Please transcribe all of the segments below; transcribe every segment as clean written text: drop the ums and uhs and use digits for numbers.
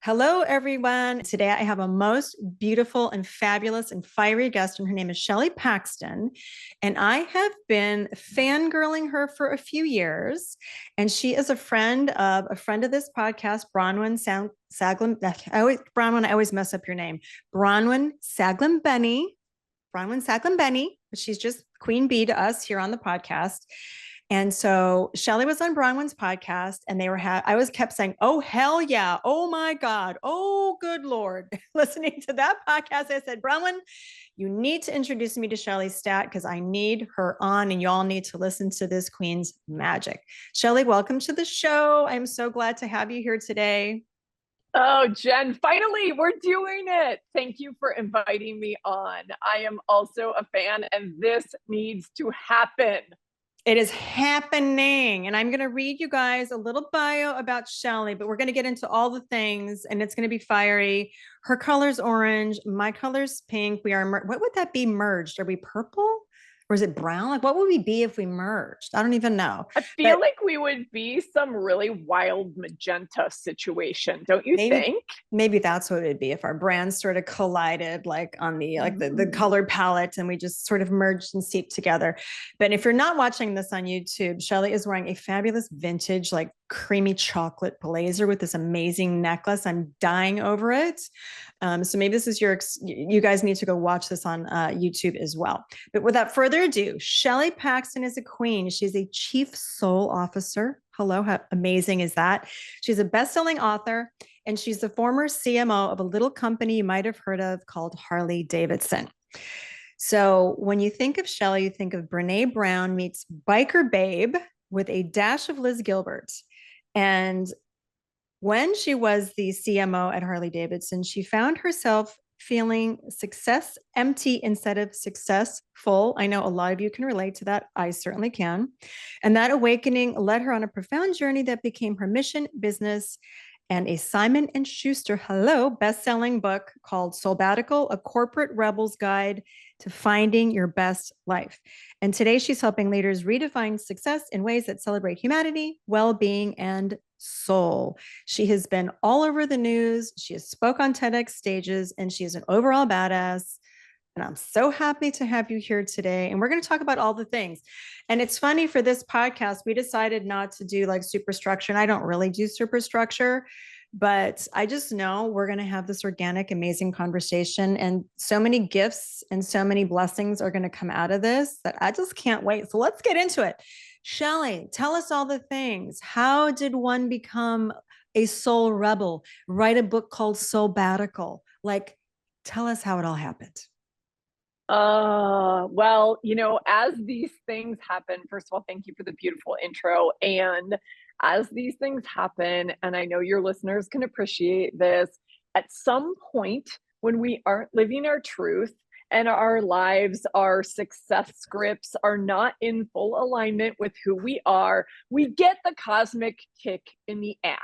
Hello, everyone. Today I have a most beautiful and fabulous and fiery guest, and her name is Shelley Paxton. And I have been fangirling her for a few years. And she is a friend of this podcast, Bronwyn Saglim. Bronwyn, I always mess up your name. Bronwyn Saglim Benny. Bronwyn Saglim Benny, but she's just Queen Bee to us here on the podcast. And so Shelley was on Bronwyn's podcast, and I was kept saying, "Oh, hell yeah. Oh my God. Oh, good Lord." Listening to that podcast, I said, "Bronwyn, you need to introduce me to Shelley Stat because I need her on, and y'all need to listen to this queen's magic." Shelley, welcome to the show. I'm so glad to have you here today. Oh, Jen, finally, we're doing it. Thank you for inviting me on. I am also a fan, and this needs to happen. It is happening. And I'm going to read you guys a little bio about Shelley, but we're going to get into all the things, and it's going to be fiery. Her color's orange. My color's pink. What would that be merged? Are we purple? Or is it brown? Like, what would we be if we merged? I don't even know. I feel like we would be some really wild magenta situation, don't you think? Maybe that's what it would be if our brands sort of collided, like on the color palette, and we just sort of merged and seeped together. But if you're not watching this on YouTube, Shelley is wearing a fabulous vintage, like creamy chocolate blazer with this amazing necklace. I'm dying over it. So maybe this is you guys need to go watch this on YouTube as well. But without further ado, Shelley Paxton is a queen. She's a chief soul officer. Hello, how amazing is that? She's a best-selling author, and she's the former CMO of a little company you might have heard of called Harley-Davidson. So when you think of Shelley, you think of Brene Brown meets biker babe with a dash of Liz Gilbert. And when she was the CMO at Harley-Davidson, she found herself feeling success empty instead of success full. I know a lot of you can relate to that. I certainly can. And that awakening led her on a profound journey that became her mission, business, and a Simon and Schuster, best-selling book called Soulbbatical, A Corporate Rebel's Guide to Finding Your Best Life. And today she's helping leaders redefine success in ways that celebrate humanity, well-being, and soul. She has been all over the news. She has spoke on TEDx stages, and she is an overall badass. And I'm so happy to have you here today. And we're going to talk about all the things. And it's funny, for this podcast, we decided not to do like superstructure. And I don't really do superstructure, but I just know we're going to have this organic, amazing conversation. And so many gifts and so many blessings are going to come out of this that I just can't wait. So let's get into it. Shelley, tell us all the things. How did one become a soul rebel? Write a book called Soulbbatical. Like, tell us how it all happened. Well, as these things happen, first of all, thank you for the beautiful intro. And as these things happen, and I know your listeners can appreciate this, at some point when we aren't living our truth and our lives, our success scripts are not in full alignment with who we are, we get the cosmic kick in the ass.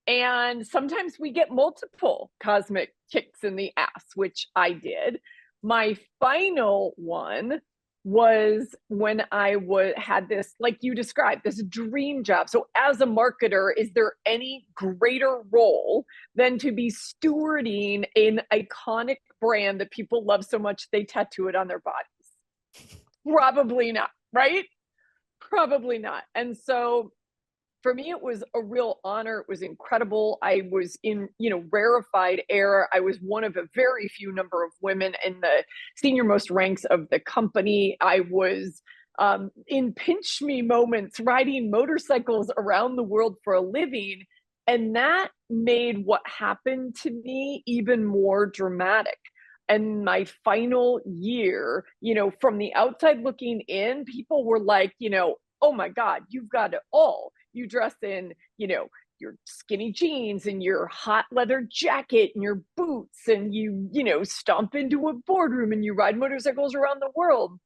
And sometimes we get multiple cosmic kicks in the ass, which I did. My final one was when I had this, like you described, this dream job. So as a marketer, is there any greater role than to be stewarding an iconic brand that people love so much they tattoo it on their bodies? Probably not, right? Probably not. And so for me, it was a real honor. It was incredible. I was in, rarefied air. I was one of a very few number of women in the senior most ranks of the company. I was in pinch me moments, riding motorcycles around the world for a living. And that made what happened to me even more dramatic. And my final year, from the outside looking in, people were like, oh my God, you've got it all. You dress in, your skinny jeans and your hot leather jacket and your boots, and you stomp into a boardroom and you ride motorcycles around the world.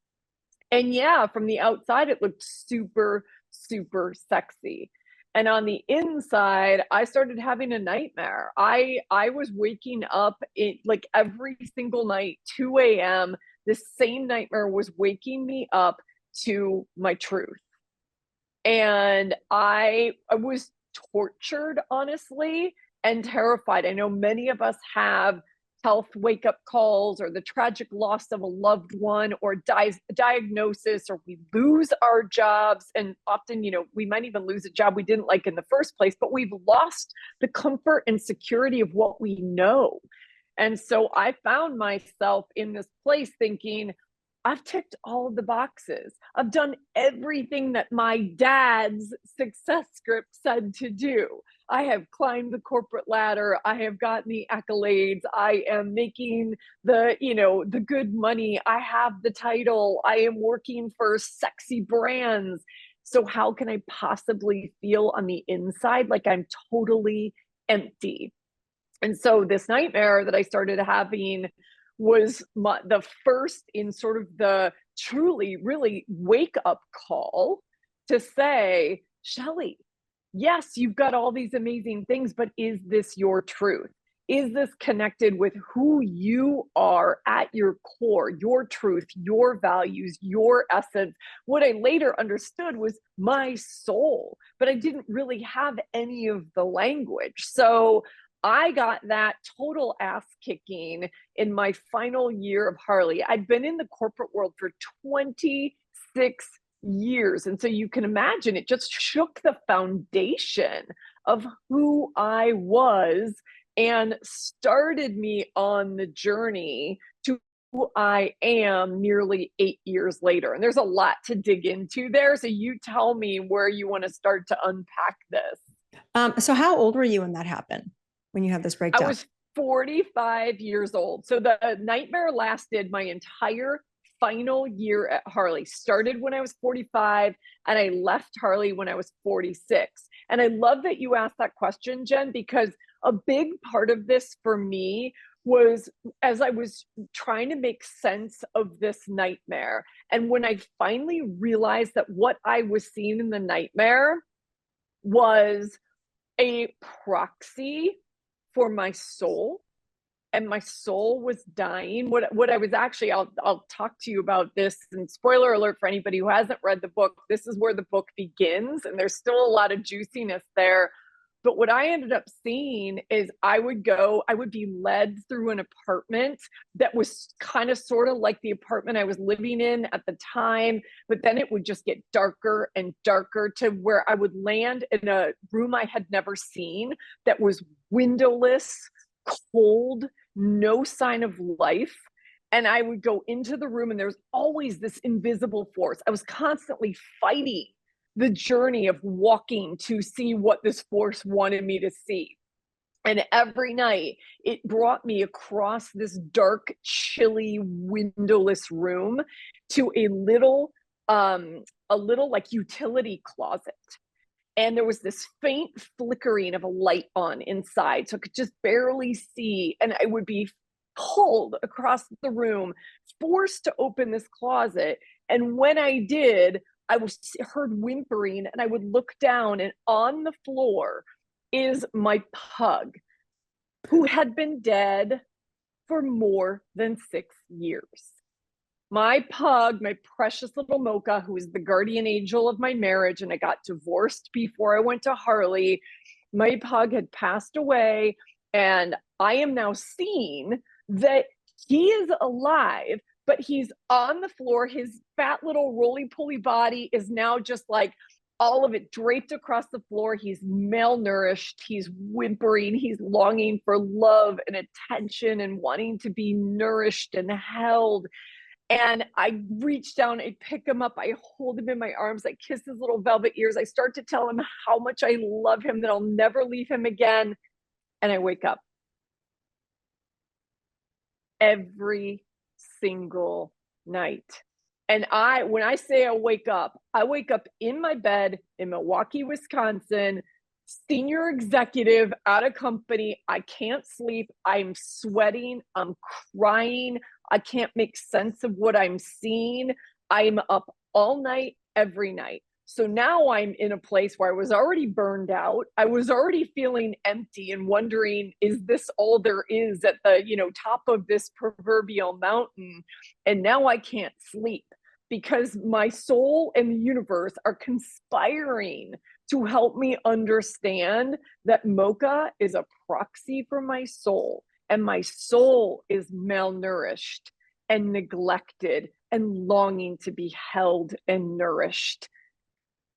And yeah, from the outside, it looked super, super sexy. And on the inside, I started having a nightmare. I was waking up like every single night, 2 a.m. This same nightmare was waking me up to my truth. And I was tortured, honestly. and terrified. I know many of us have health wake-up calls, or the tragic loss of a loved one, or diagnosis, or we lose our jobs. And often, we might even lose a job we didn't like in the first place, but we've lost the comfort and security of what we know. And so I found myself in this place thinking, I've ticked all of the boxes. I've done everything that my dad's success script said to do. I have climbed the corporate ladder. I have gotten the accolades. I am making the good money. I have the title. I am working for sexy brands. So how can I possibly feel on the inside like I'm totally empty? And so this nightmare that I started having was the first in sort of the truly, really wake up call to say, Shelly, yes, you've got all these amazing things, but is this your truth? Is this connected with who you are at your core, your truth, your values, your essence? What I later understood was my soul, but I didn't really have any of the language. So I got that total ass kicking in my final year of Harley. I'd been in the corporate world for 26 years. And so you can imagine it just shook the foundation of who I was and started me on the journey to who I am nearly 8 years later. And there's a lot to dig into there. So you tell me where you want to start to unpack this. So how old were you when that happened? When you had this breakdown? I was 45 years old. So the nightmare lasted my entire final year at Harley. Started when I was 45, and I left Harley when I was 46. And I love that you asked that question, Jen, because a big part of this for me was as I was trying to make sense of this nightmare. And when I finally realized that what I was seeing in the nightmare was a proxy for my soul, and my soul was dying. What I was actually, I'll talk to you about this, and spoiler alert for anybody who hasn't read the book, this is where the book begins, and there's still a lot of juiciness there. But what I ended up seeing is I would be led through an apartment that was kind of sort of like the apartment I was living in at the time, but then it would just get darker and darker to where I would land in a room I had never seen that was windowless, cold, no sign of life. And I would go into the room and there was always this invisible force. I was constantly fighting the journey of walking to see what this force wanted me to see. And every night it brought me across this dark, chilly, windowless room to a little like utility closet. And there was this faint flickering of a light on inside. So I could just barely see. And I would be pulled across the room, forced to open this closet. And when I did, I was heard whimpering, and I would look down, and on the floor is my pug, who had been dead for more than 6 years. My pug, my precious little Mocha, who is the guardian angel of my marriage, and I got divorced before I went to Harley. My pug had passed away, and I am now seeing that he is alive, but he's on the floor. His fat little roly-poly body is now just like all of it draped across the floor. He's malnourished. He's whimpering. He's longing for love and attention and wanting to be nourished and held. And I reach down, I pick him up, I hold him in my arms, I kiss his little velvet ears. I start to tell him how much I love him, that I'll never leave him again. And I wake up. Every single night. And when I say I wake up in my bed in Milwaukee, Wisconsin, senior executive at a company. I can't sleep. I'm sweating. I'm crying. I can't make sense of what I'm seeing. I'm up all night, every night. So now I'm in a place where I was already burned out. I was already feeling empty and wondering, is this all there is at the, top of this proverbial mountain? And now I can't sleep because my soul and the universe are conspiring to help me understand that mocha is a proxy for my soul, and my soul is malnourished and neglected and longing to be held and nourished.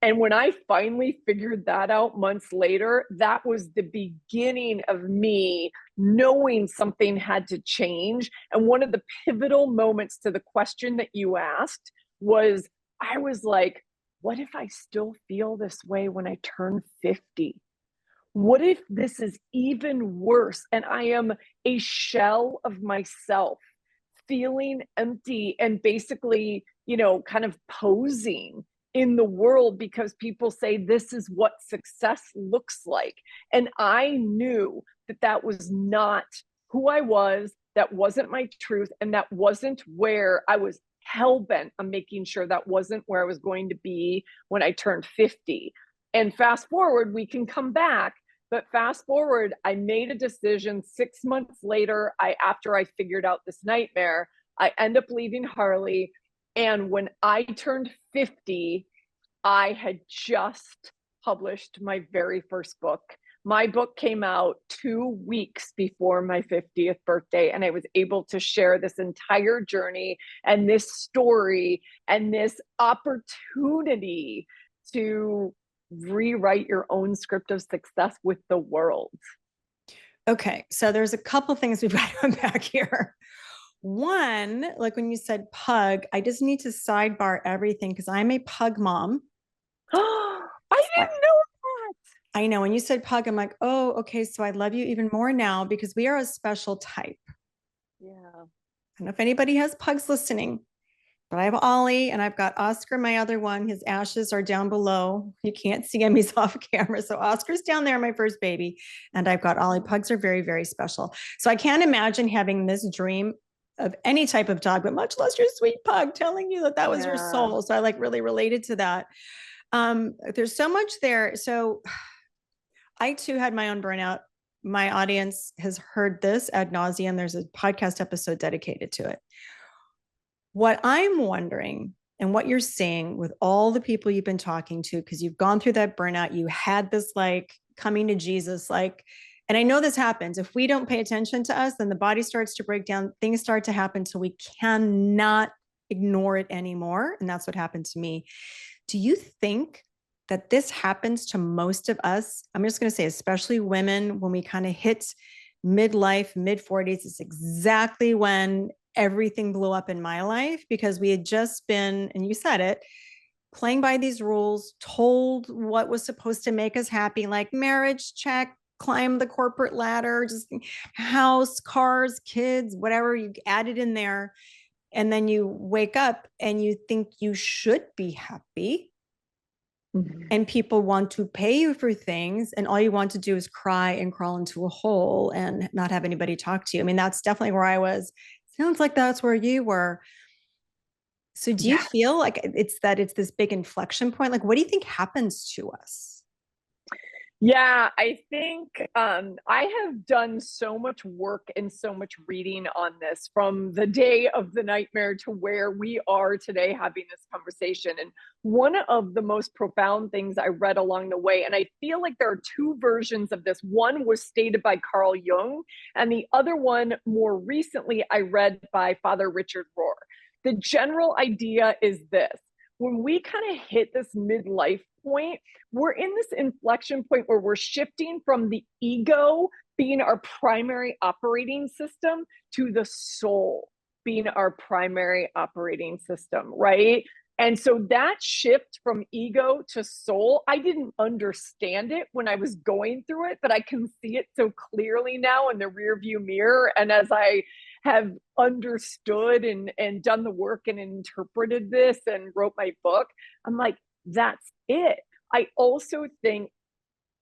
And when I finally figured that out months later, that was the beginning of me knowing something had to change. And one of the pivotal moments to the question that you asked was, I was like, what if I still feel this way when I turn 50? What if this is even worse and I am a shell of myself, feeling empty and basically, kind of posing in the world because people say this is what success looks like. And I knew that that was not who I was, that wasn't my truth, and that wasn't where I was hell-bent on making sure that wasn't where I was going to be when I turned 50. And fast forward, we can come back, but fast forward, I made a decision 6 months later, after I figured out this nightmare, I end up leaving Harley. And when I turned 50, I had just published my very first book. My book came out 2 weeks before my 50th birthday, and I was able to share this entire journey and this story and this opportunity to rewrite your own script of success with the world. Okay, so there's a couple things we've got to unpack here. One, like when you said pug, I just need to sidebar everything because I'm a pug mom. I didn't know that. I know. When you said pug, I'm like, oh, okay. So I love you even more now because we are a special type. Yeah. I don't know if anybody has pugs listening, but I have Ollie and I've got Oscar, my other one. His ashes are down below. You can't see him. He's off camera. So Oscar's down there, my first baby. And I've got Ollie. Pugs are very, very special. So I can't imagine having this dream of any type of dog, but much less your sweet pug telling you that that was your soul. So I like really related to that. There's so much there. So I too had my own burnout. My audience has heard this ad nauseum. There's a podcast episode dedicated to it. What I'm wondering and what you're seeing with all the people you've been talking to, because you've gone through that burnout, you had this like coming to Jesus, like, and I know this happens. If we don't pay attention to us, then the body starts to break down. Things start to happen till we cannot ignore it anymore. And that's what happened to me. Do you think that this happens to most of us? I'm just going to say, especially women, when we kind of hit midlife, mid-40s, it's exactly when everything blew up in my life because we had just been, and you said it, playing by these rules, told what was supposed to make us happy, like marriage, check, climb the corporate ladder, just house, cars, kids, whatever you added in there. And then you wake up and you think you should be happy. Mm-hmm. And people want to pay you for things. And all you want to do is cry and crawl into a hole and not have anybody talk to you. I mean, that's definitely where I was. Sounds like that's where you were. So do you feel like it's this big inflection point? Like, what do you think happens to us? Yeah, I think I have done so much work and so much reading on this from the day of the nightmare to where we are today having this conversation. And one of the most profound things I read along the way, and I feel like there are two versions of this. One was stated by Carl Jung, and the other one more recently I read by Father Richard Rohr. The general idea is this. When we kind of hit this midlife point, we're in this inflection point where we're shifting from the ego being our primary operating system to the soul being our primary operating system, right? And so that shift from ego to soul, I didn't understand it when I was going through it, but I can see it so clearly now in the rearview mirror. And as I have understood and done the work and interpreted this and wrote my book, I'm like, that's it. I also think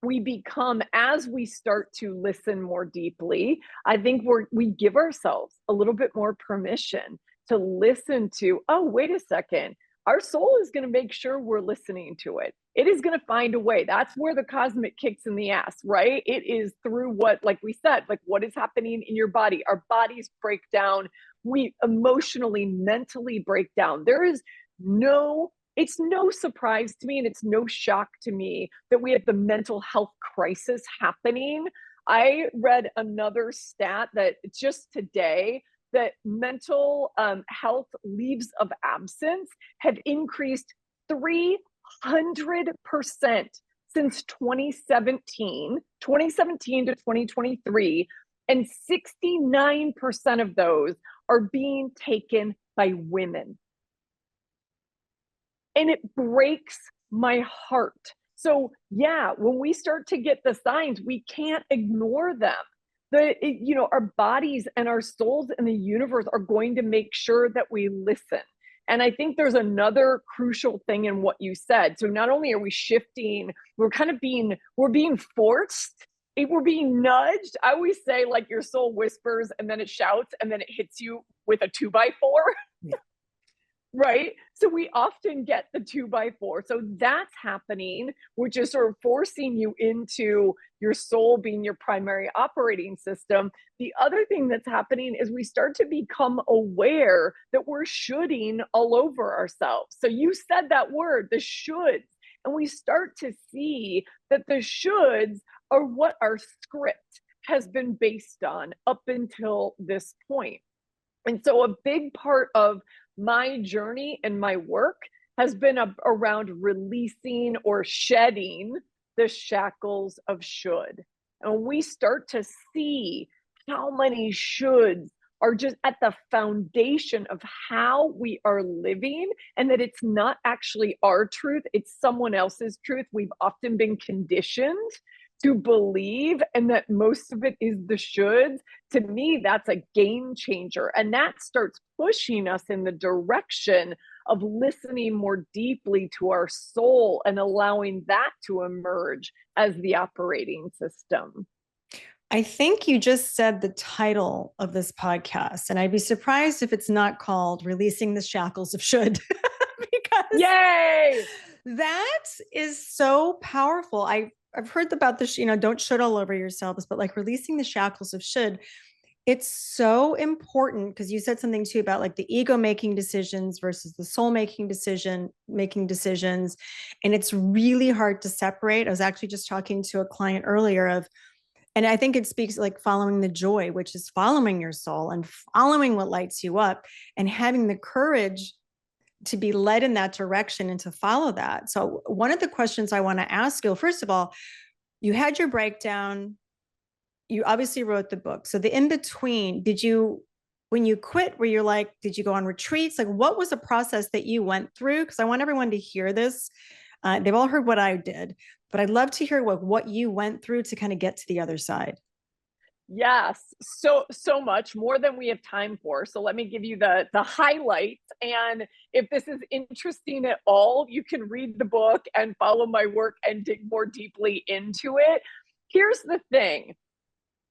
we become, as we start to listen more deeply, I think we give ourselves a little bit more permission to listen to, oh, wait a second. Our soul is going to make sure we're listening to it. It is going to find a way. That's where the cosmic kicks in the ass, right? It is through what, like we said, like what is happening in your body. Our bodies break down. We emotionally, mentally break down. There is it's no surprise to me, and it's no shock to me that we have the mental health crisis happening. I read another stat that just today, that mental health leaves of absence have increased 300% since 2017 to 2023, and 69% of those are being taken by women. And it breaks my heart. So yeah, when we start to get the signs, we can't ignore them. Our bodies and our souls in the universe are going to make sure that we listen. And I think there's another crucial thing in what you said. So not only are we shifting, we're being forced, we're being nudged. I always say, like, your soul whispers and then it shouts and then it hits you with a 2x4. Yeah. Right? So we often get the 2x4. So that's happening, which is sort of forcing you into your soul being your primary operating system. The other thing that's happening is we start to become aware that we're shoulding all over ourselves. So you said that word, the shoulds, and we start to see that the shoulds are what our script has been based on up until this point. And so a big part of my journey and my work has been around releasing or shedding the shackles of should. And when we start to see how many shoulds are just at the foundation of how we are living, and that it's not actually our truth, it's someone else's truth. We've often been conditioned to believe, and that most of it is the shoulds. To me, that's a game changer. And that starts pushing us in the direction of listening more deeply to our soul and allowing that to emerge as the operating system. I think you just said the title of this podcast, and I'd be surprised if it's not called Releasing the Shackles of Should. Because yay! That is so powerful. I've heard about this, don't should all over yourselves, but like releasing the shackles of should. It's so important because you said something too about like the ego making decisions versus the soul making decisions. And it's really hard to separate. I was actually just talking to a client earlier and I think it speaks like following the joy, which is following your soul and following what lights you up and having the courage to be led in that direction and to follow that. So one of the questions I want to ask you, first of all, you had your breakdown, you obviously wrote the book. So the in-between, when you quit, were you like, did you go on retreats? Like, what was the process that you went through? Because I want everyone to hear this. They've all heard what I did, but I'd love to hear what you went through to kind of get to the other side. Yes, so much more than we have time for. So let me give you the highlights. And if this is interesting at all, you can read the book and follow my work and dig more deeply into it. Here's the thing.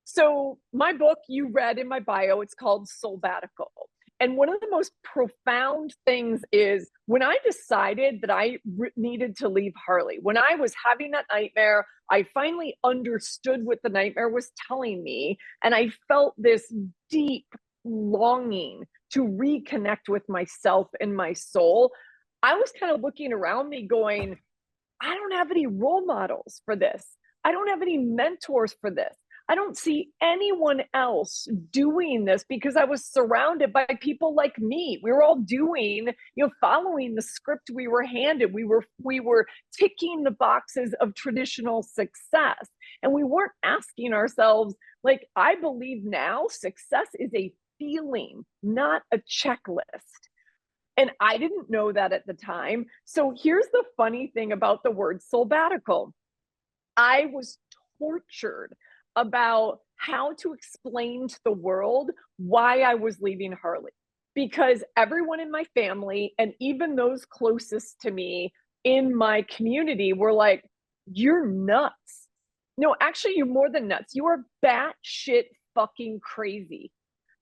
So my book, you read in my bio, it's called Soulbbatical. And one of the most profound things is when I decided that I needed to leave Harley, when I was having that nightmare, I finally understood what the nightmare was telling me. And I felt this deep longing to reconnect with myself and my soul. I was kind of looking around me going, I don't have any role models for this. I don't have any mentors for this. I don't see anyone else doing this because I was surrounded by people like me. We were all doing, following the script we were handed. We were ticking the boxes of traditional success. And we weren't asking ourselves, like, I believe now success is a feeling, not a checklist. And I didn't know that at the time. So here's the funny thing about the word Soulbbatical. I was tortured about how to explain to the world why I was leaving Harley, because everyone in my family and even those closest to me in my community were like, you're nuts. No, actually, you're more than nuts. You are batshit fucking crazy.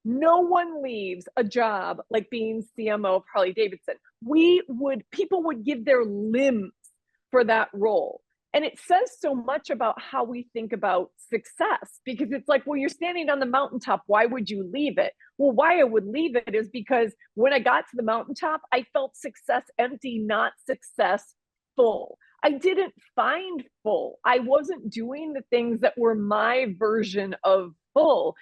No one leaves a job like being CMO of Harley-Davidson. People would give their limbs for that role. And it says so much about how we think about success, because it's like, well, you're standing on the mountaintop. Why would you leave it? Well, why I would leave it is because when I got to the mountaintop, I felt success empty, not success full. I didn't find full. I wasn't doing the things that were my version of full.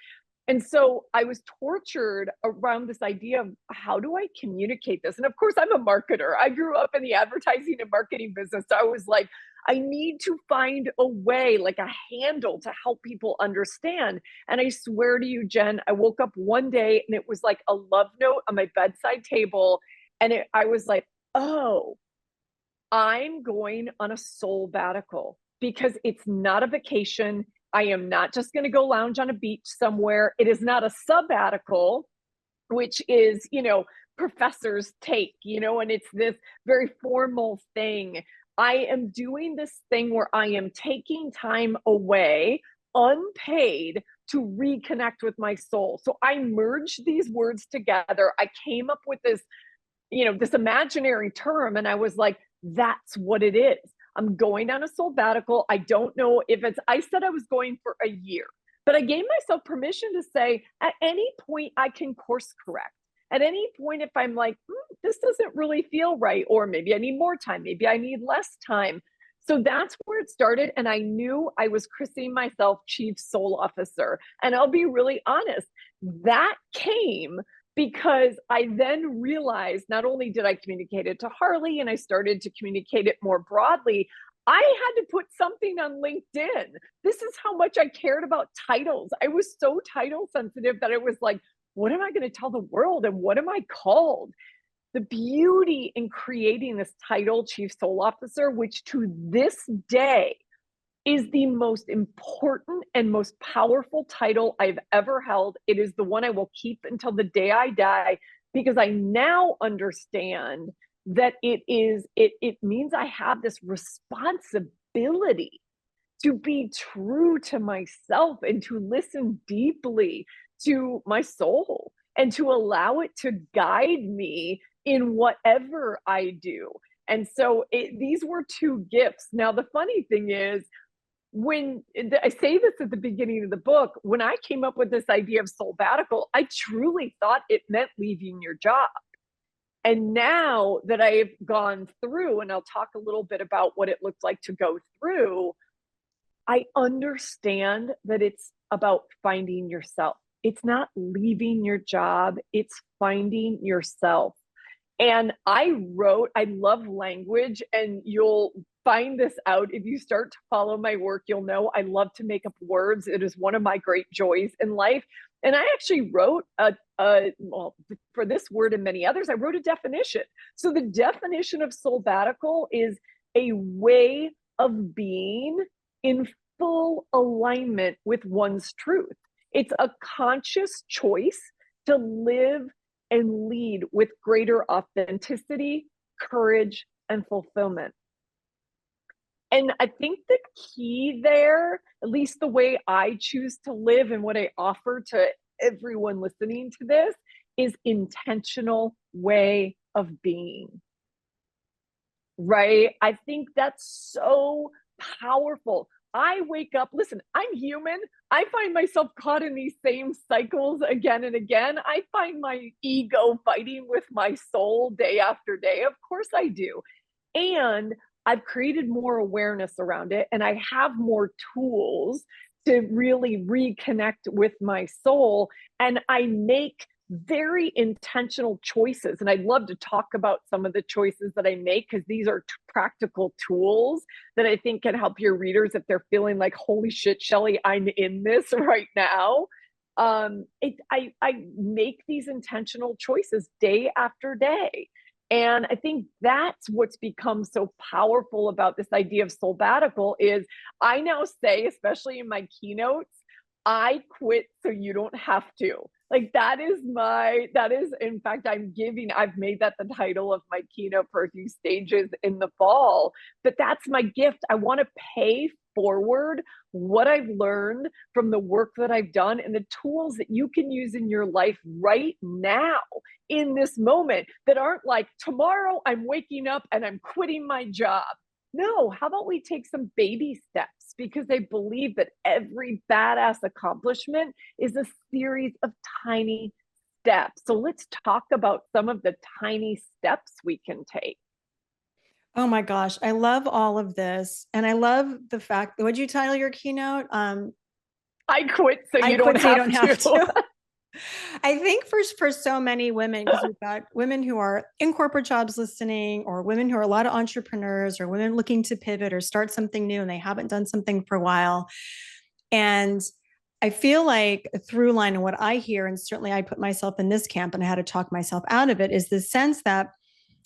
And so I was tortured around this idea of, how do I communicate this? And of course, I'm a marketer. I grew up in the advertising and marketing business. So I was like, I need to find a way, like a handle, to help people understand. And I swear to you, Jen, I woke up one day and it was like a love note on my bedside table. And I was like, oh, I'm going on a Soulbbatical, because it's not a vacation. I am not just going to go lounge on a beach somewhere. It is not a sabbatical, which is, professors take, and it's this very formal thing. I am doing this thing where I am taking time away, unpaid, to reconnect with my soul. So I merged these words together. I came up with this, this imaginary term, and I was like, that's what it is. I'm going on a Soulbbatical. I don't know if I said I was going for a year, but I gave myself permission to say, at any point I can course correct. At any point, if I'm like, this doesn't really feel right, or maybe I need more time, maybe I need less time. So that's where it started. And I knew I was christening myself Chief Soul Officer. And I'll be really honest, that came because I then realized, not only did I communicate it to Harley and I started to communicate it more broadly, I had to put something on LinkedIn. This is how much I cared about titles. I was so title sensitive that it was like, what am I going to tell the world, and what am I called? The beauty in creating this title, Chief Soul Officer, which to this day is the most important and most powerful title I've ever held. It is the one I will keep until the day I die, because I now understand that it means I have this responsibility to be true to myself and to listen deeply to my soul and to allow it to guide me in whatever I do. And so these were two gifts. Now, the funny thing is, when I say this at the beginning of the book, when I came up with this idea of Soulbbatical, I truly thought it meant leaving your job. And now that I've gone through, and I'll talk a little bit about what it looked like to go through, I understand that it's about finding yourself. It's not leaving your job, it's finding yourself. And I love language, and you'll find this out. If you start to follow my work, you'll know I love to make up words. It is one of my great joys in life. And I actually wrote well, for this word and many others, I wrote a definition. So the definition of Soulbbatical is a way of being in full alignment with one's truth. It's a conscious choice to live and lead with greater authenticity, courage, and fulfillment. And I think the key there, at least the way I choose to live and what I offer to everyone listening to this, is intentional way of being. Right? I think that's so powerful. I wake up, listen, I'm human. I find myself caught in these same cycles again and again. I find my ego fighting with my soul day after day. Of course I do. And I've created more awareness around it, and I have more tools to really reconnect with my soul. And I make very intentional choices. And I'd love to talk about some of the choices that I make, because these are practical tools that I think can help your readers if they're feeling like, holy shit, Shelley, I'm in this right now. I make these intentional choices day after day. And I think that's what's become so powerful about this idea of Soulbbatical is I now say, especially in my keynotes, I quit so you don't have to. Like that is, in fact, I've made that the title of my keynote for a few stages in the fall, but that's my gift. I want to pay forward what I've learned from the work that I've done and the tools that you can use in your life right now in this moment that aren't like, tomorrow I'm waking up and I'm quitting my job. no, how about we take some baby steps? Because they believe that every badass accomplishment is a series of tiny steps. So let's talk about some of the tiny steps we can take. Oh my gosh, I love all of this. And I love the fact, would you title your keynote? I quit so I you quit don't so you have don't have to. to. I think for so many women, because we've got women who are in corporate jobs listening, or women who are a lot of entrepreneurs, or women looking to pivot or start something new and they haven't done something for a while. And I feel like a through line and what I hear, and certainly I put myself in this camp and I had to talk myself out of it, is the sense that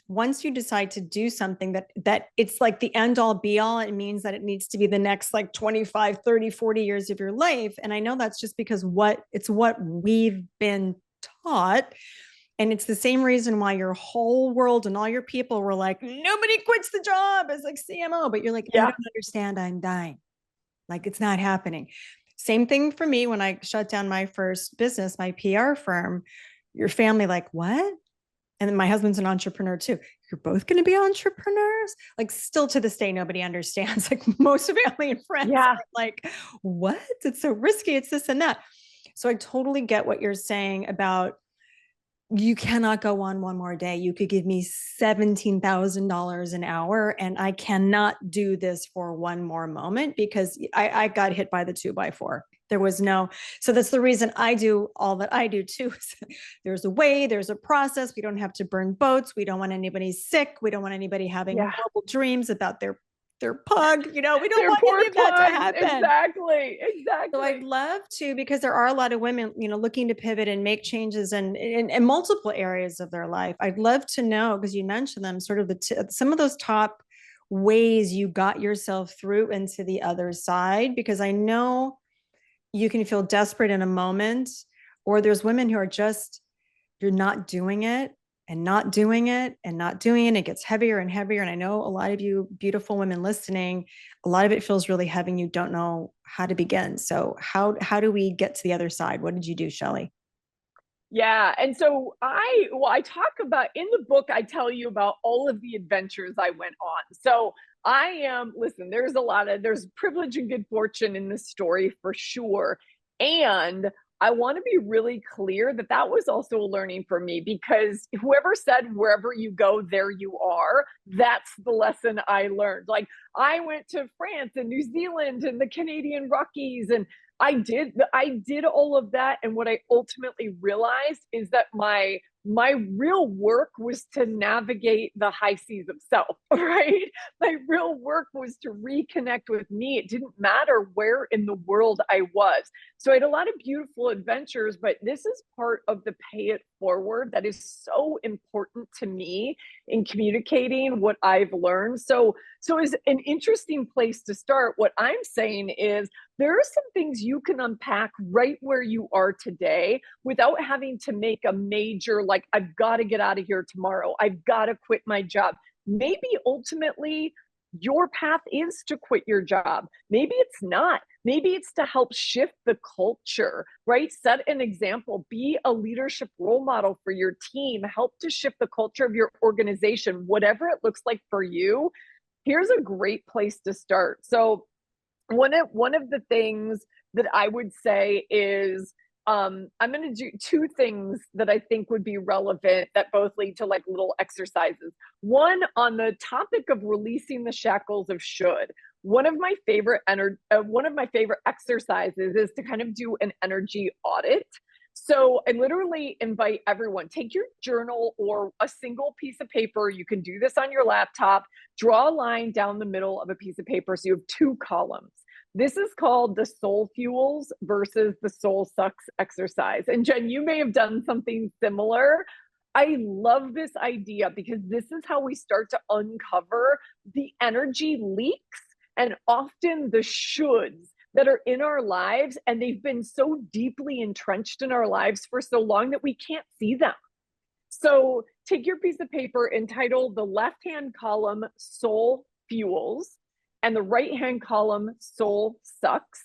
once you decide to do something that it's like the end all be all, it means that it needs to be the next like 25, 30, 40 years of your life. And I know that's just because what we've been taught. And it's the same reason why your whole world and all your people were like, nobody quits the job as like CMO, but you're like, I don't understand, I'm dying. Like it's not happening. Same thing for me when I shut down my first business, my PR firm. Your family like, what? And then my husband's an entrepreneur too. You're both going to be entrepreneurs? Like still to this day, nobody understands. Like most family and friends are like, what? It's so risky. It's this and that. So I totally get what you're saying about you cannot go on one more day. You could give me $17,000 an hour and I cannot do this for one more moment because I got hit by the 2x4. There was no, so that's the reason I do all that I do too. There's a way, there's a process. We don't have to burn boats. We don't want anybody sick. We don't want anybody having horrible dreams about their pug. You know, we don't want any of that to happen. Exactly. So I'd love to, because there are a lot of women, you know, looking to pivot and make changes in multiple areas of their life. I'd love to know, because you mentioned them, sort of some of those top ways you got yourself through into the other side, because I know you can feel desperate in a moment, or there's women who are just, you're not doing it and not doing it and not doing it. It gets heavier and heavier. And I know a lot of you beautiful women listening, a lot of it feels really heavy and you don't know how to begin. So how do we get to the other side? What did you do, Shelley? Yeah. And so I talk about in the book, I tell you about all of the adventures I went on. So listen, there's privilege and good fortune in this story for sure. And I want to be really clear that that was also a learning for me, because whoever said, wherever you go, there you are, that's the lesson I learned. Like I went to France and New Zealand and the Canadian Rockies, and I did all of that. And what I ultimately realized is that my real work was to navigate the high seas of self, right? My real work was to reconnect with me. It didn't matter where in the world I was. So I had a lot of beautiful adventures, but this is part of the pay it forward that is so important to me in communicating what I've learned. So is an interesting place to start. What I'm saying is there are some things you can unpack right where you are today without having to make a major, like, I've got to get out of here tomorrow. I've got to quit my job. Maybe ultimately your path is to quit your job. Maybe it's not. Maybe it's to help shift the culture, right? Set an example, be a leadership role model for your team, help to shift the culture of your organization, whatever it looks like for you. Here's a great place to start. So one of the things that I would say is I'm going to do two things that I think would be relevant that both lead to like little exercises. One, on the topic of releasing the shackles of should. One of my favorite exercises is to kind of do an energy audit. So I literally invite everyone, take your journal or a single piece of paper. You can do this on your laptop. Draw a line down the middle of a piece of paper so you have two columns. This is called the soul fuels versus the soul sucks exercise. And Jen, you may have done something similar. I love this idea because this is how we start to uncover the energy leaks and often the shoulds that are in our lives. And they've been so deeply entrenched in our lives for so long that we can't see them. So take your piece of paper, entitle the left-hand column Soul Fuels and the right-hand column Soul Sucks.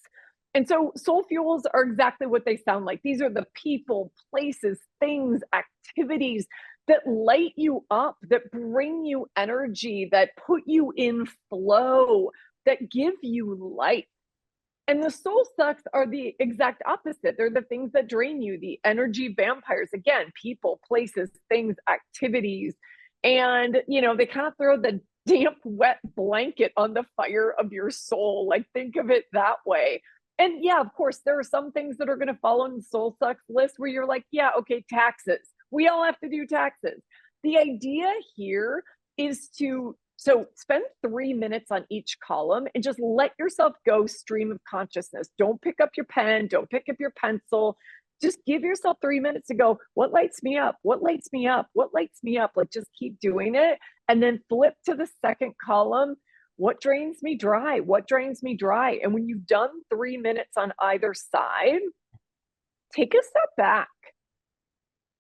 And so soul fuels are exactly what they sound like. These are the people, places, things, activities, that light you up, that bring you energy, that put you in flow, that give you life. And the soul sucks are the exact opposite. They're the things that drain you, the energy vampires. Again, people, places, things, activities. And, they kind of throw the damp, wet blanket on the fire of your soul. Like, think of it that way. And yeah, of course, there are some things that are going to fall on the soul sucks list where you're like, yeah, okay, taxes. We all have to do taxes. The idea here is to spend 3 minutes on each column and just let yourself go stream of consciousness. Don't pick up your pen. Don't pick up your pencil. Just give yourself 3 minutes to go, what lights me up? What lights me up? What lights me up? Like, just keep doing it. And then flip to the second column. What drains me dry? What drains me dry? And when you've done 3 minutes on either side, take a step back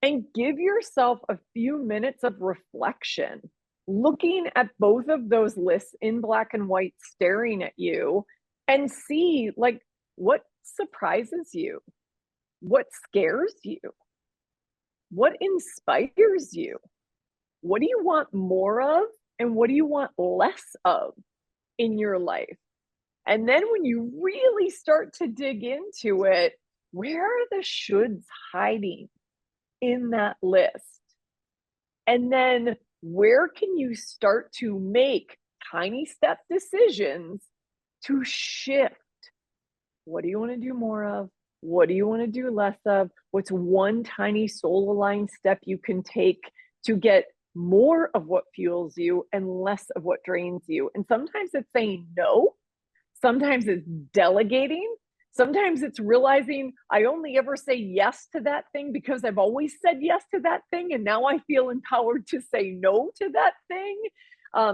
and give yourself a few minutes of reflection, looking at both of those lists in black and white, staring at you, and see, like, what surprises you, what scares you, what inspires you, what do you want more of, and what do you want less of in your life? And then when you really start to dig into it, where are the shoulds hiding in that list? And then where can you start to make tiny step decisions to shift? What do you want to do more of? What do you want to do less of? What's one tiny soul aligned step you can take to get more of what fuels you and less of what drains you? And sometimes it's saying no. Sometimes it's delegating. Sometimes it's realizing I only ever say yes to that thing because I've always said yes to that thing, and now I feel empowered to say no to that thing.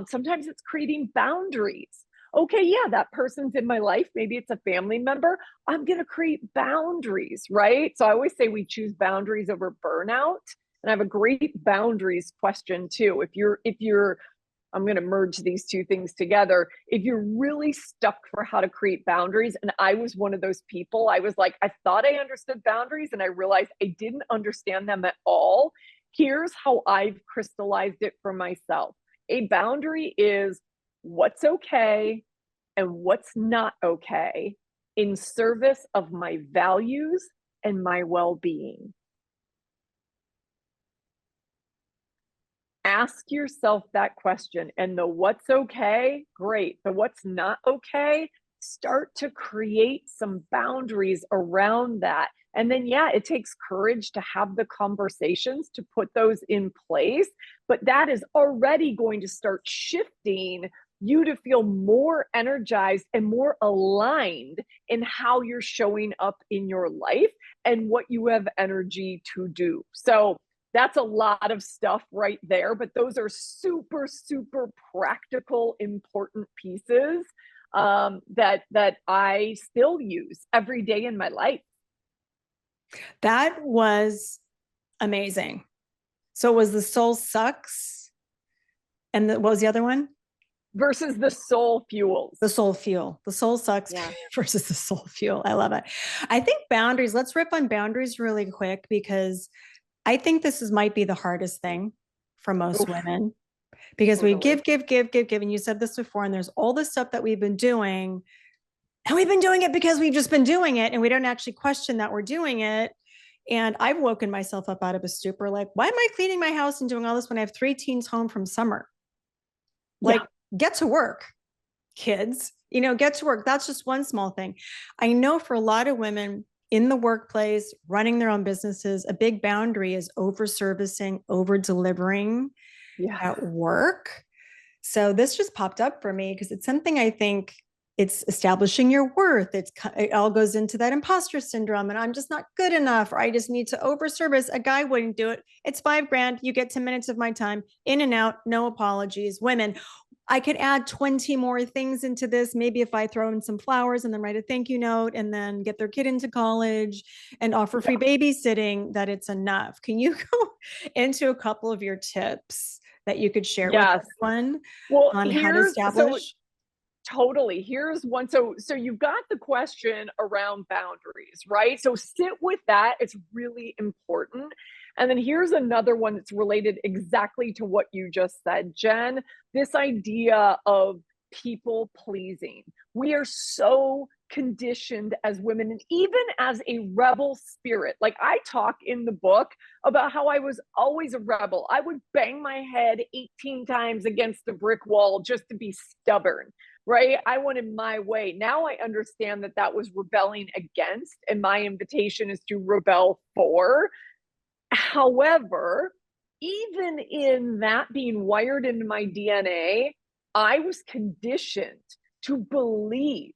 Sometimes it's creating boundaries. Okay, yeah, that person's in my life. Maybe it's a family member. I'm going to create boundaries, right? So I always say we choose boundaries over burnout. And I have a great boundaries question too. If you're I'm going to merge these two things together. If you're really stuck for how to create boundaries, and I was one of those people, I was like, I thought I understood boundaries and I realized I didn't understand them at all. Here's how I've crystallized it for myself. A boundary is what's okay and what's not okay in service of my values and my well-being. Ask yourself that question, and the what's okay, great. The what's not okay, start to create some boundaries around that. And then, yeah, it takes courage to have the conversations to put those in place, but that is already going to start shifting you to feel more energized and more aligned in how you're showing up in your life and what you have energy to do. So that's a lot of stuff right there, but those are super, super practical, important pieces that I still use every day in my life. That was amazing. So it was the soul sucks. And what was the other one? Versus the soul fuels. The soul fuel. The soul sucks versus the soul fuel. I love it. I think boundaries, let's rip on boundaries really quick, because I think this might be the hardest thing for most women, because we give. And you said this before, and there's all this stuff that we've been doing, and we've been doing it because we've just been doing it, and we don't actually question that we're doing it. And I've woken myself up out of a stupor. Like, why am I cleaning my house and doing all this when I have 3 teens home from summer? Like, get to work, kids, get to work. That's just one small thing. I know for a lot of women in the workplace, running their own businesses, a big boundary is over servicing, over delivering at work. So this just popped up for me because it's something I think it's establishing your worth. It all goes into that imposter syndrome, and I'm just not good enough, or I just need to over service. A guy wouldn't do it. It's $5,000. You get 10 minutes of my time, in and out, no apologies. Women, I could add 20 more things into this. Maybe if I throw in some flowers and then write a thank you note and then get their kid into college and offer free babysitting, that it's enough. Can you go into a couple of your tips that you could share with everyone on how to establish? Totally. Here's one. So you've got the question around boundaries, right? So sit with that. It's really important. And then here's another one that's related exactly to what you just said, Jen, this idea of people pleasing. We are so conditioned as women, and even as a rebel spirit. Like I talk in the book about how I was always a rebel. I would bang my head 18 times against the brick wall just to be stubborn, right? I wanted my way. Now I understand that that was rebelling against, and my invitation is to rebel for. However, even in that being wired into my DNA, I was conditioned to believe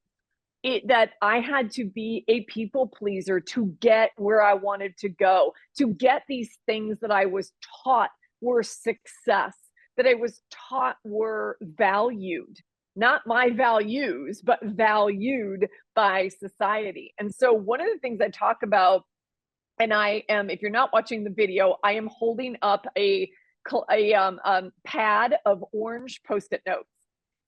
that I had to be a people pleaser to get where I wanted to go, to get these things that I was taught were success, that I was taught were valued, not my values, but valued by society. And so one of the things I talk about, and I am, if you're not watching the video, I am holding up a pad of orange Post-it notes.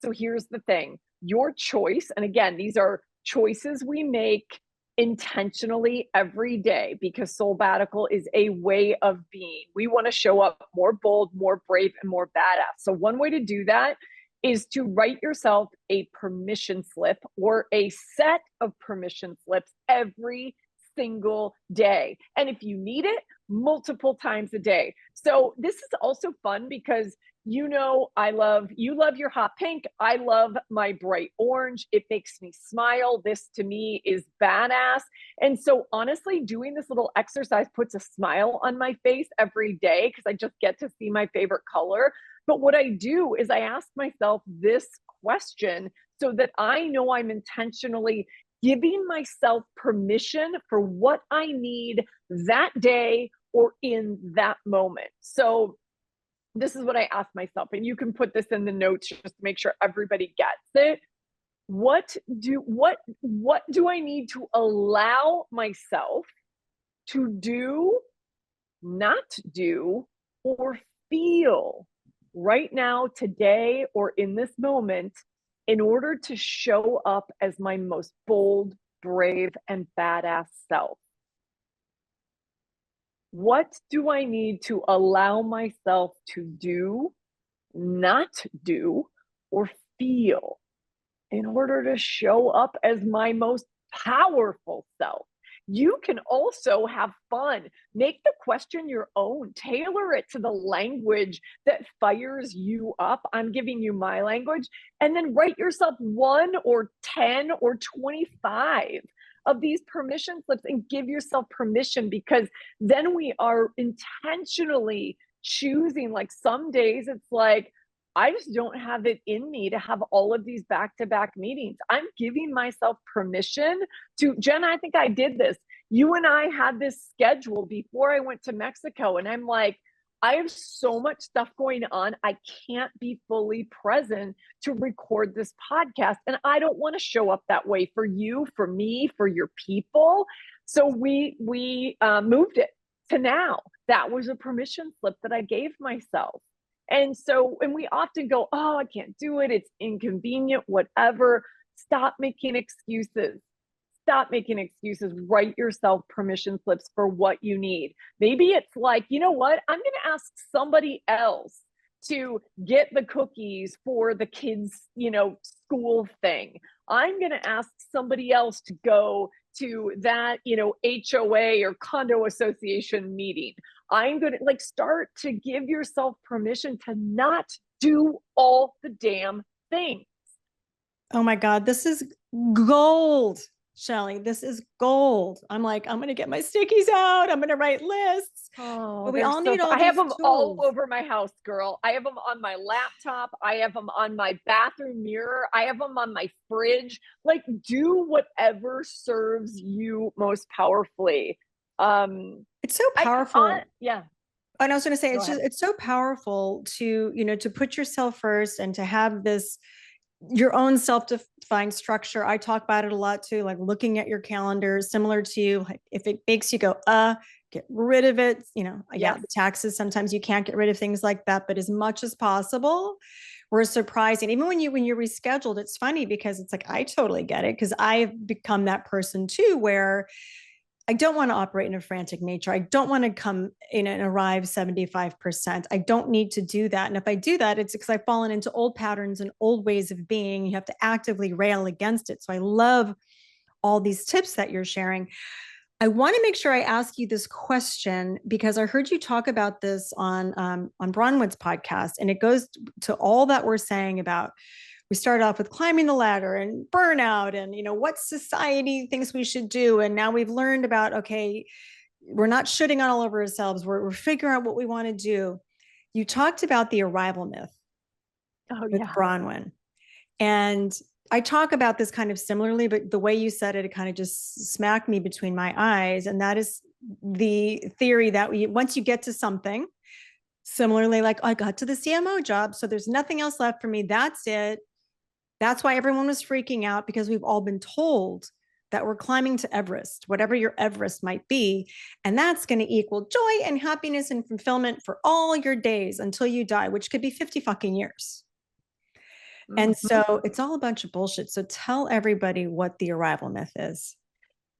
So here's the thing, your choice, and again, these are choices we make intentionally every day, because Soulbbatical is a way of being. We want to show up more bold, more brave, and more badass. So one way to do that is to write yourself a permission slip or a set of permission slips every single day. And if you need it, multiple times a day. So this is also fun because you love your hot pink. I love my bright orange. It makes me smile. This to me is badass. And so honestly, doing this little exercise puts a smile on my face every day because I just get to see my favorite color. But what I do is I ask myself this question so that I know I'm intentionally giving myself permission for what I need that day or in that moment. So this is what I ask myself, and you can put this in the notes just to make sure everybody gets it. What do I need to allow myself to do, not do, or feel right now, today, or in this moment in order to show up as my most bold, brave, and badass self? What do I need to allow myself to do, not do, or feel in order to show up as my most powerful self? You can also have fun. Make the question your own. Tailor it to the language that fires you up. I'm giving you my language. And then write yourself 1 or 10 or 25 of these permission slips and give yourself permission, because then we are intentionally choosing. Like some days it's like, I just don't have it in me to have all of these back-to-back meetings. I'm giving myself permission to, Jen, I think I did this. You and I had this schedule before I went to Mexico, and I'm like, I have so much stuff going on. I can't be fully present to record this podcast. And I don't want to show up that way for you, for me, for your people. So we moved it to now. That was a permission slip that I gave myself. And so, and we often go, oh, I can't do it. It's inconvenient, whatever. Stop making excuses. Stop making excuses. Write yourself permission slips for what you need. Maybe it's like, you know what? I'm going to ask somebody else to get the cookies for the kids, school thing. I'm going to ask somebody else to go to that, HOA or condo association meeting. I'm going to start to give yourself permission to not do all the damn things. Oh my God, this is gold, Shelly. This is gold. I'm going to get my stickies out. I'm going to write lists. Oh, but we all need all I have them tools. all over my house, girl. I have them on my laptop. I have them on my bathroom mirror. I have them on my fridge. Do whatever serves you most powerfully. It's so powerful. Yeah. And I was going to say, it's so powerful to, to put yourself first and to have this, your own self-defined structure. I talk about it a lot too, like looking at your calendar, similar to you. Like if it makes you go, get rid of it. Yeah, the taxes, sometimes you can't get rid of things like that, but as much as possible, we're surprising. Even when you're rescheduled, it's funny because it's like, I totally get it. Cause I've become that person too, where I don't want to operate in a frantic nature. I don't want to come in and arrive 75%. I don't need to do that. And if I do that, it's because I've fallen into old patterns and old ways of being. You have to actively rail against it. So I love all these tips that you're sharing. I want to make sure I ask you this question because I heard you talk about this on Bronwyn's podcast, and it goes to all that we're saying about, we start off with climbing the ladder and burnout and, what society thinks we should do. And now we've learned about, okay, we're not shitting on all over ourselves. We're figuring out what we want to do. You talked about the arrival myth with Bronwyn. And I talk about this kind of similarly, but the way you said it, it kind of just smacked me between my eyes. And that is the theory that once you get to something, similarly, like I got to the CMO job, so there's nothing else left for me. That's it. That's why everyone was freaking out, because we've all been told that we're climbing to Everest, whatever your Everest might be. And that's going to equal joy and happiness and fulfillment for all your days until you die, which could be 50 fucking years. Mm-hmm. And so it's all a bunch of bullshit. So tell everybody what the arrival myth is.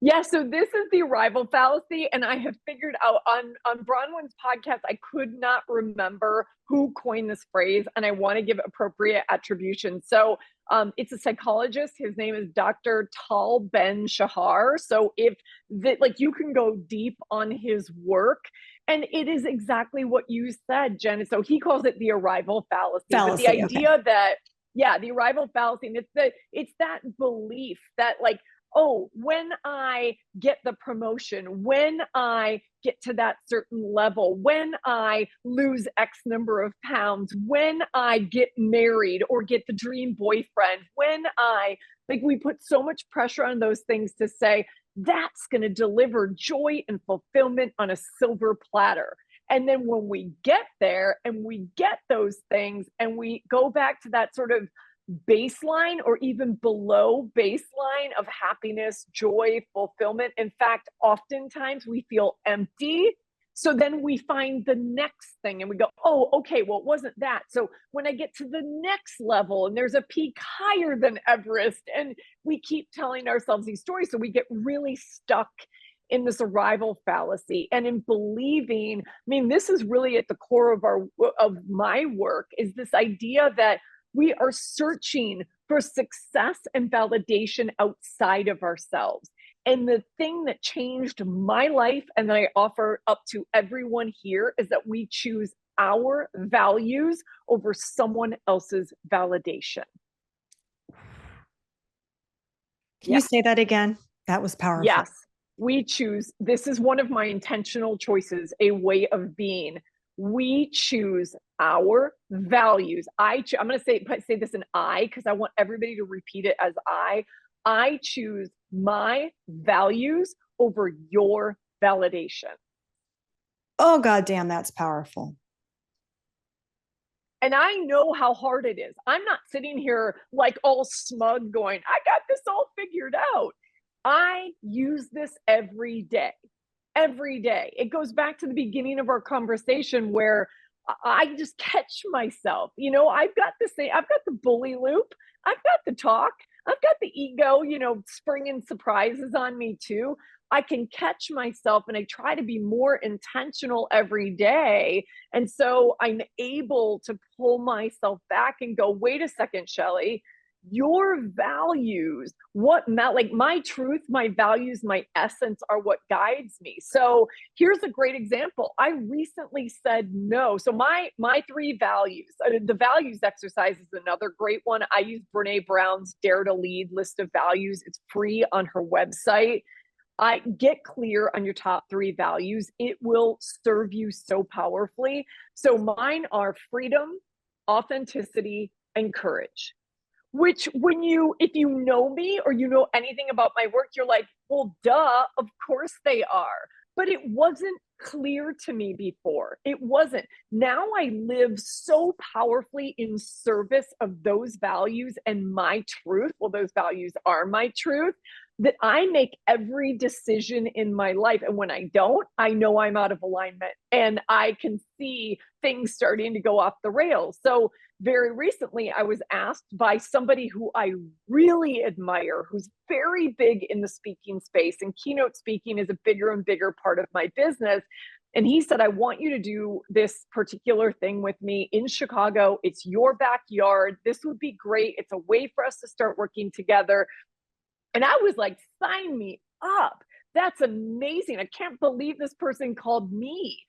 Yeah, so this is the arrival fallacy, and I have figured out on Bronwyn's podcast, I could not remember who coined this phrase, and I want to give appropriate attribution. So it's a psychologist. His name is Dr. Tal Ben-Shahar. So you can go deep on his work, and it is exactly what you said, Jen. So he calls it the arrival fallacy. But the idea that, the arrival fallacy, and it's that belief that when I get the promotion, when I get to that certain level, when I lose X number of pounds, when I get married or get the dream boyfriend, we put so much pressure on those things to say, that's going to deliver joy and fulfillment on a silver platter. And then when we get there and we get those things and we go back to that sort of baseline or even below baseline of happiness, joy, fulfillment. In fact, oftentimes we feel empty. So then we find the next thing and we go, oh, okay, well, it wasn't that. So when I get to the next level and there's a peak higher than Everest, and we keep telling ourselves these stories. So we get really stuck in this arrival fallacy and in believing, this is really at the core of my work, is this idea that we are searching for success and validation outside of ourselves. And the thing that changed my life and that I offer up to everyone here is that we choose our values over someone else's validation. Can you say that again? That was powerful. Yes, we choose. This is one of my intentional choices, a way of being. We choose our values. I'm going to say this in I, because I want everybody to repeat it as I choose my values over your validation. Oh, goddamn, that's powerful. And I know how hard it is. I'm not sitting here like all smug going, I got this all figured out. I use this every day. Every day. It goes back to the beginning of our conversation where I just catch myself. I've got the bully loop. I've got the talk. I've got the ego, springing surprises on me too. I can catch myself and I try to be more intentional every day. And so I'm able to pull myself back and go, wait a second, Shelly. Your values, my truth, my values, my essence are what guides me. So here's a great example. I recently said no. So my 3 values, the values exercise is another great one. I use Brene Brown's Dare to Lead list of values. It's free on her website. I get clear on your top 3 values. It will serve you so powerfully. So mine are freedom, authenticity, and courage. Which if you know me or you know anything about my work, you're like, well, duh, of course they are. But it wasn't clear to me before. It wasn't. Now I live so powerfully in service of those values and my truth. Well, those values are my truth, that I make every decision in my life. And when I don't, I know I'm out of alignment and I can see things starting to go off the rails. So very recently, I was asked by somebody who I really admire, who's very big in the speaking space, and keynote speaking is a bigger and bigger part of my business. And he said, I want you to do this particular thing with me in Chicago. It's your backyard. This would be great. It's a way for us to start working together. And I was like, sign me up. That's amazing. I can't believe this person called me.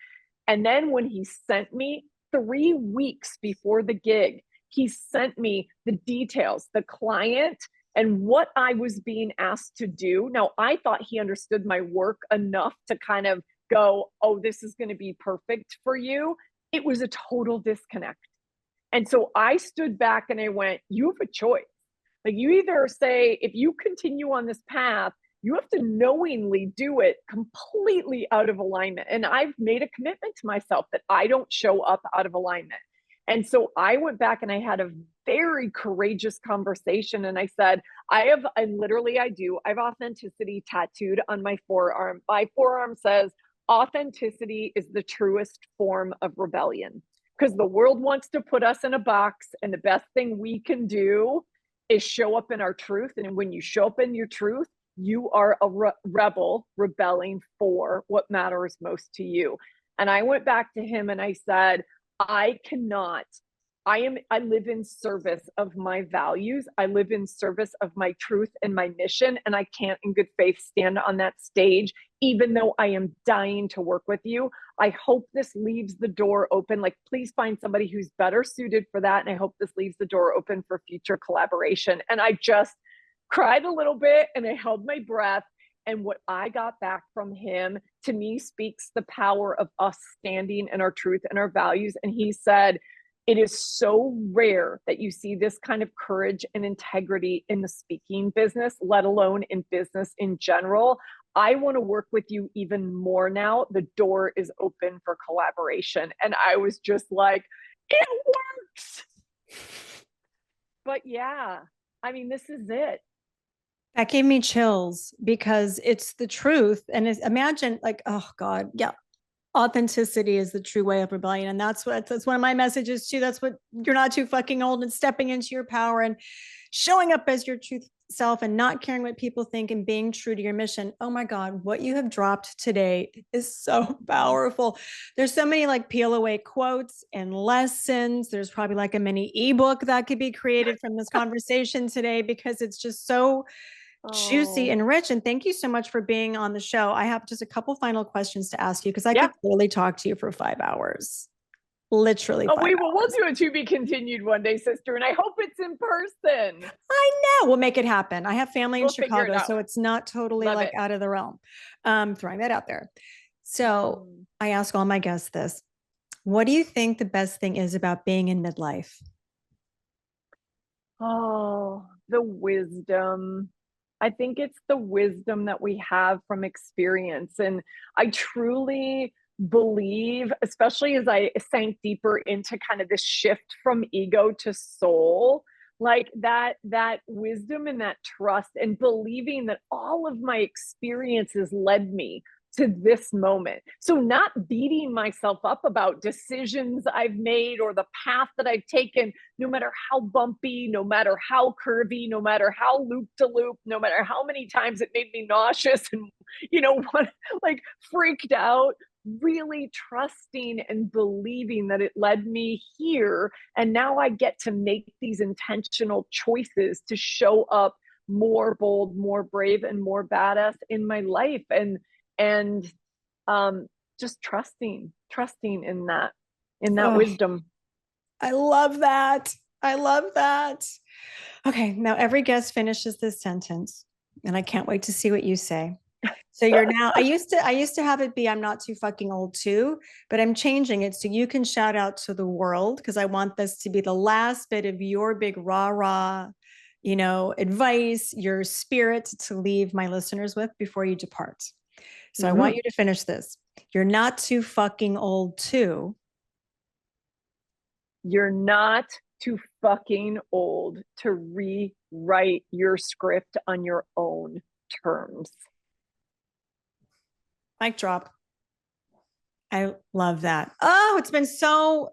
And then when he sent me 3 weeks before the gig, he sent me the details, the client, and what I was being asked to do. Now, I thought he understood my work enough to kind of go, oh, this is going to be perfect for you. It was a total disconnect. And so I stood back and I went, you have a choice. Like, you either say, if you continue on this path, you have to knowingly do it completely out of alignment. And I've made a commitment to myself that I don't show up out of alignment. And so I went back and I had a very courageous conversation. And I said, I have authenticity tattooed on my forearm. My forearm says, authenticity is the truest form of rebellion, because the world wants to put us in a box. And the best thing we can do is show up in our truth. And when you show up in your truth, you are a rebel rebelling for what matters most to you. And I went back to him and I said, I live in service of my values. I live in service of my truth and my mission. And I can't in good faith stand on that stage, even though I am dying to work with you. I hope this leaves the door open. Like, please find somebody who's better suited for that. And I hope this leaves the door open for future collaboration. And I just cried a little bit and I held my breath. And what I got back from him, to me, speaks the power of us standing in our truth and our values. And he said, it is so rare that you see this kind of courage and integrity in the speaking business, let alone in business in general. I want to work with you even more now. The door is open for collaboration. And I was just like, it works. But yeah, I mean, this is it. That gave me chills because it's the truth. And imagine, like, oh God, yeah. Authenticity is the true way of rebellion. And that's one of my messages too. That's what you're not too fucking old, and stepping into your power and showing up as your truth self and not caring what people think and being true to your mission. Oh my God, what you have dropped today is so powerful. There's so many like peel away quotes and lessons. There's probably like a mini ebook that could be created from this conversation today, because it's just so juicy and rich. And thank you so much for being on the show. I have just a couple final questions to ask you, because I could really talk to you for 5 hours. Literally. We'll do a to be continued one day, sister. And I hope it's in person. I know. We'll make it happen. I have family in Chicago, so it's not totally out of the realm. Throwing that out there. So I ask all my guests this: what do you think the best thing is about being in midlife? Oh, the wisdom. I think it's the wisdom that we have from experience. And I truly believe, especially as I sank deeper into kind of this shift from ego to soul, like that wisdom and that trust, and believing that all of my experiences led me to this moment. So not beating myself up about decisions I've made or the path that I've taken, no matter how bumpy, no matter how curvy, no matter how loop to loop, no matter how many times it made me nauseous and, like freaked out, really trusting and believing that it led me here. And now I get to make these intentional choices to show up more bold, more brave, and more badass in my life. And just trusting in that wisdom. I love that. Okay. Now every guest finishes this sentence, and I can't wait to see what you say. So you're now, I used to have it be, I'm not too fucking old too, but I'm changing it so you can shout out to the world, because I want this to be the last bit of your big rah, advice, your spirit to leave my listeners with before you depart. So I want you to finish this. You're not too fucking old too. You're not too fucking old to rewrite your script on your own terms. Mic drop. I love that. Oh, it's been so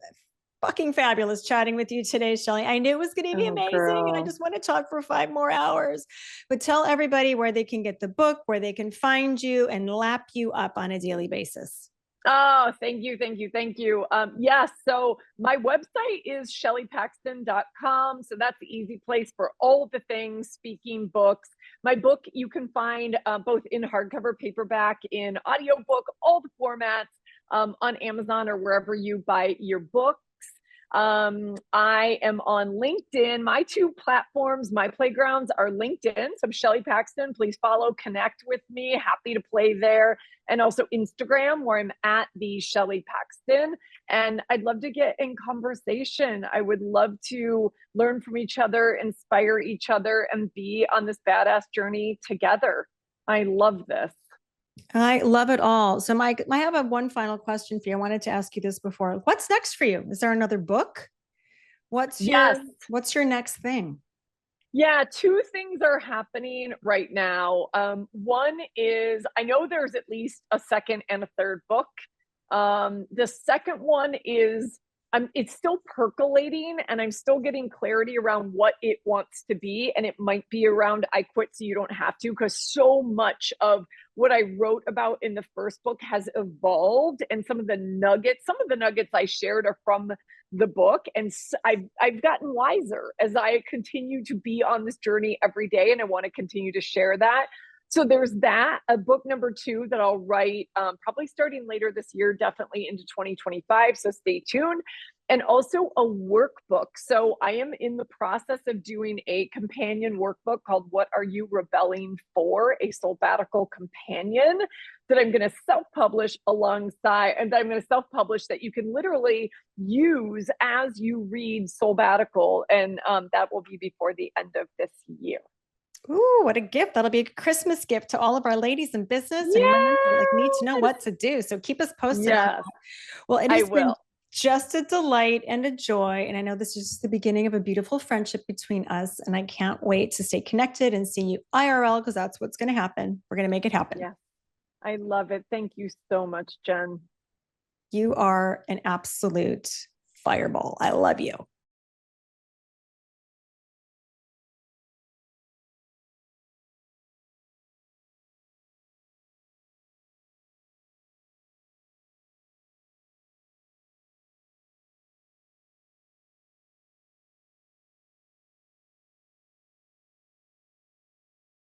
fucking fabulous chatting with you today, Shelley. I knew it was going to be amazing, and I just want to talk for 5 more hours. But tell everybody where they can get the book, where they can find you and lap you up on a daily basis. Oh, thank you. Thank you. Thank you. Yes. So my website is shelleypaxton.com. So that's the easy place for all the things, speaking, books. My book, you can find both in hardcover, paperback, in audiobook, all the formats on Amazon or wherever you buy your books. I am on LinkedIn. My 2 platforms, my playgrounds are LinkedIn. So I'm Shelley Paxton. Please follow, connect with me. Happy to play there. And also Instagram, where I'm at the Shelley Paxton. And I'd love to get in conversation. I would love to learn from each other, inspire each other, and be on this badass journey together. I love this. I love it all. So Mike, I have one final question for you. I wanted to ask you this before. What's next for you? Is there another book? What's your next thing? Yeah, 2 things are happening right now. One is, I know there's at least a second and a third book. The second one is, it's still percolating, and I'm still getting clarity around what it wants to be. And it might be around I quit so you don't have to, because so much of what I wrote about in the first book has evolved. And some of the nuggets I shared are from the book. And I've gotten wiser as I continue to be on this journey every day. And I want to continue to share that. So there's that, a book number 2 that I'll write probably starting later this year, definitely into 2025. So stay tuned. And also a workbook. So I am in the process of doing a companion workbook called What Are You Rebelling For? A Soulbbatical companion that I'm going to self-publish alongside, and I'm going to self-publish that you can literally use as you read Soulbbatical. And that will be before the end of this year. Ooh, what a gift. That'll be a Christmas gift to all of our ladies in business and women who need to know what to do. So keep us posted. Yes, well, it has been just a delight and a joy. And I know this is just the beginning of a beautiful friendship between us. And I can't wait to stay connected and see you IRL, because that's what's going to happen. We're going to make it happen. Yeah, I love it. Thank you so much, Jen. You are an absolute fireball. I love you.